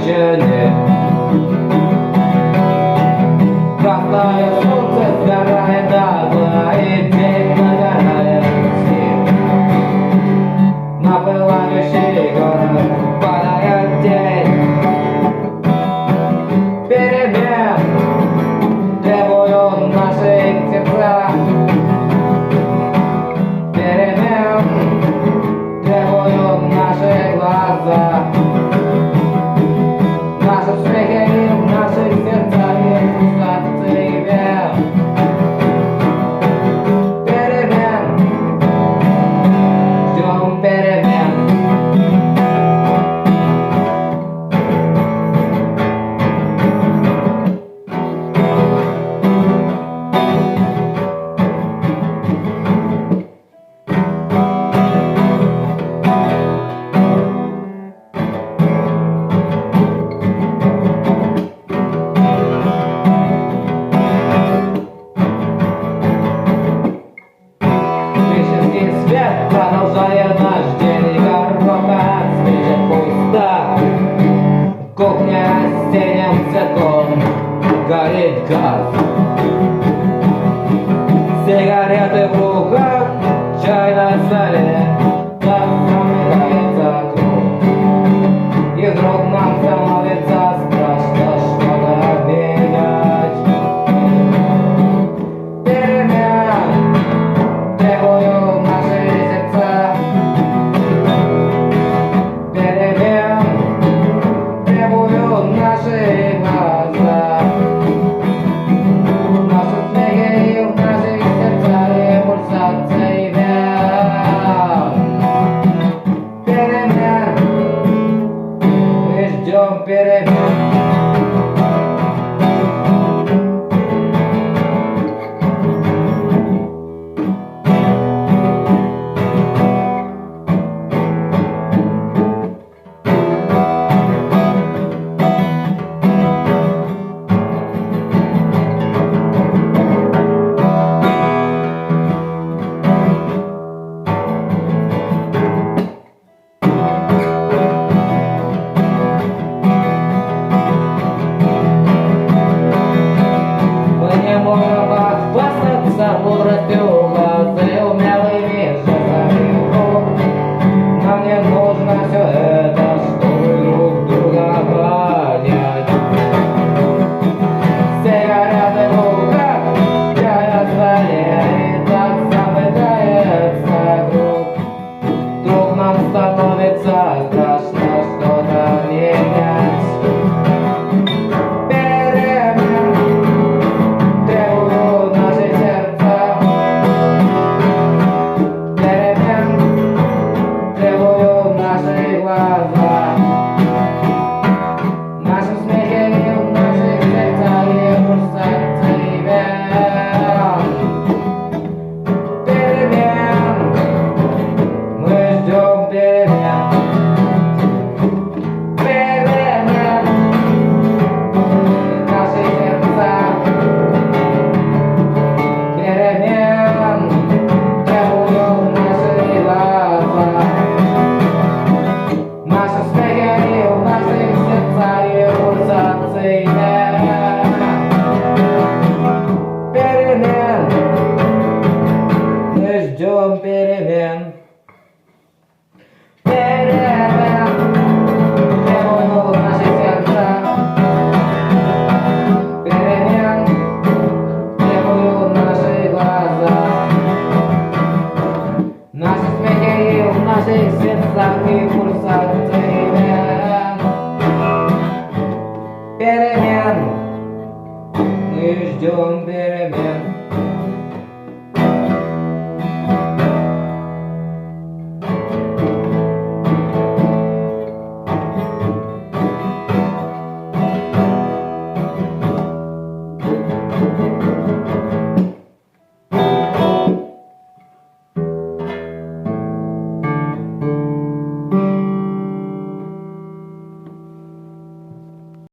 женщине. Красное солнце сгорает дотла, и день нагорает снег. На пылающий город падает тень перемен, требуют наши сердца. Перемен требуют наши глаза. Наши успехи и в наших сердцах есть пульсации вен. Перемен, ждем перемен. Свет продолжает наш день, и коробка свечек пуста. Кухня осенним цветком горит газ. Сигареты в руках, чай на столе, так замыкается круг. И вдруг нам становится страшно что-то менять. Перемен требую наши сердца. Перемен требую наши глаза. Наши смехи и в наших сердцах и пульсации вен. Перемен, мы ждем перемен.